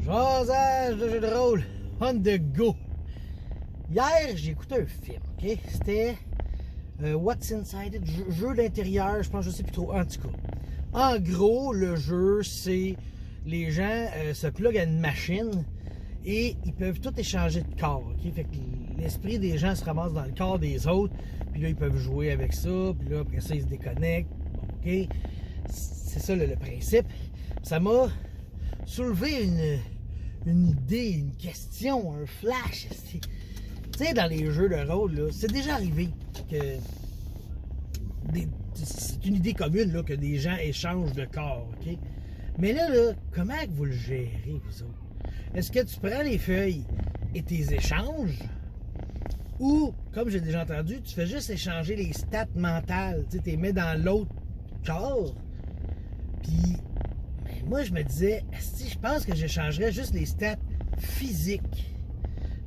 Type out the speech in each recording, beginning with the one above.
Jasage de jeu de rôle on the go. Hier, j'ai écouté un film, ok? C'était What's Inside It, jeu d'intérieur, je pense, je sais plus trop. En tout cas, en gros, le jeu, c'est les gens se pluguent à une machine et ils peuvent tout échanger de corps, ok? Fait que l'esprit des gens se ramasse dans le corps des autres, puis là, ils peuvent jouer avec ça, puis là, après ça, ils se déconnectent. Bon, ok? C'est ça le principe. Ça m'a soulevé une idée, une question, un flash. Tu sais, dans les jeux de rôle, c'est déjà arrivé que c'est une idée commune là, que des gens échangent de corps, ok? Mais là, comment vous le gérez, vous autres? Est-ce que tu prends les feuilles et tu les échanges? Ou, comme j'ai déjà entendu, tu fais juste échanger les stats mentales, tu les mets dans l'autre corps? Puis, moi, je me disais, si je pense que j'échangerais juste les stats physiques.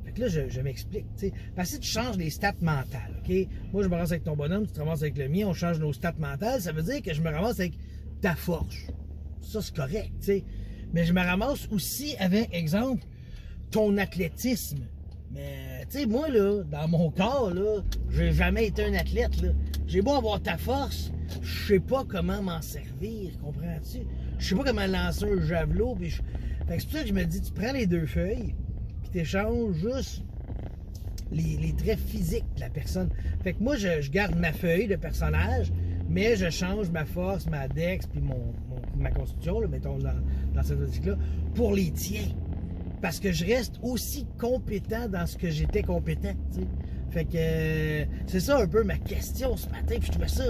Fait que là, je m'explique, tu sais. Parce que si tu changes les stats mentales, ok? Moi, je me ramasse avec ton bonhomme, tu te ramasses avec le mien, on change nos stats mentales, ça veut dire que je me ramasse avec ta force. Ça, c'est correct, tu sais. Mais je me ramasse aussi avec, exemple, ton athlétisme. Mais, tu sais, moi, là, dans mon corps, là, j'ai jamais été un athlète, là. J'ai beau avoir ta force, je sais pas comment m'en servir, comprends-tu? Je sais pas comment lancer un javelot, puis Fait que c'est pour ça que je me dis, tu prends les deux feuilles, puis t'échanges juste les traits physiques de la personne. Fait que moi, je garde ma feuille de personnage, mais je change ma force, ma dex, puis ma constitution, là, mettons, dans cette optique-là, pour les tiens. Parce que je reste aussi compétent dans ce que j'étais compétent, tu sais. Fait que c'est ça un peu ma question ce matin, puis je trouvais ça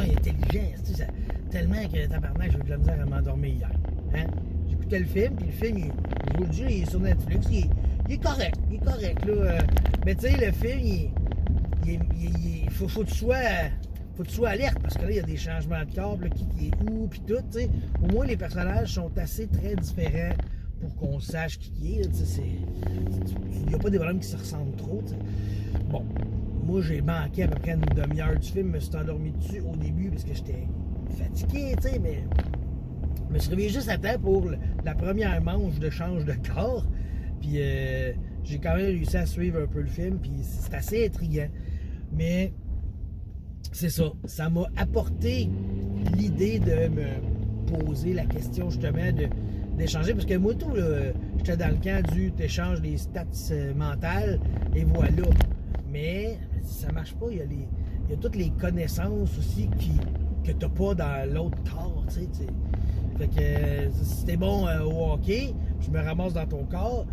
intelligent, tu sais, tellement que tabarnak, j'ai eu de la misère à m'endormir hier. Hein? J'écoutais le film, puis le film, je vous le dis, il est sur Netflix, il est correct, là. Mais tu sais, le film, il faut que tu sois alerte, parce que là, il y a des changements de corps, là, qui est où, puis tout, tu sais. Au moins, les personnages sont assez très différents pour qu'on sache qui est, tu sais. Il n'y a pas des bonhommes qui se ressemblent trop, tu sais. Bon, moi, j'ai manqué à peu près une demi-heure du film, je me suis endormi dessus au début, parce que j'étais fatigué, tu sais, mais je me suis réveillé juste à temps pour la première manche de change de corps, puis j'ai quand même réussi à suivre un peu le film, puis c'est assez intriguant, mais c'est ça, ça m'a apporté l'idée de me poser la question justement d'échanger, parce que moi tout, j'étais dans le camp du t'échanges les stats mentales et voilà, mais ça marche pas, il y a toutes les connaissances aussi que t'as pas dans l'autre corps, tu sais. Fait que si t'es bon au hockey, je me ramasse dans ton corps,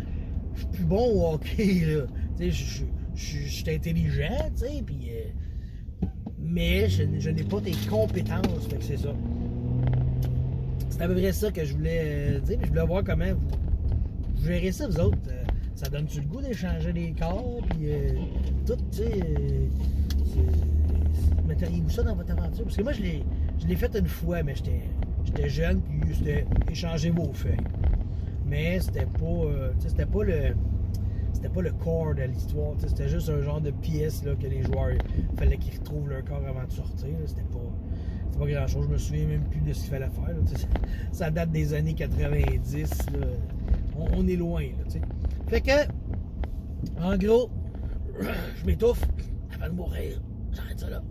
je suis plus bon au hockey, là. Tu sais, je suis intelligent, tu sais, puis mais je n'ai pas tes compétences, fait que c'est ça. C'est à peu près ça que je voulais dire, mais je voulais voir comment vous gérez ça, vous autres. Ça donne-tu le goût d'échanger les corps, puis tout, tu sais. Metteriez-vous ça dans votre aventure? Parce que moi, je l'ai fait une fois, mais j'étais jeune, puis c'était échanger vos feuilles. Mais c'était pas le corps de l'histoire, c'était juste un genre de pièce là, que les joueurs, il fallait qu'ils retrouvent leur corps avant de sortir. C'était pas grand chose, je me souviens même plus de ce qu'il fallait faire. Là, ça date des années 90. Là. On est loin. Là, t'sais. Fait que, en gros, je m'étouffe avant de mourir. J'arrête ça là.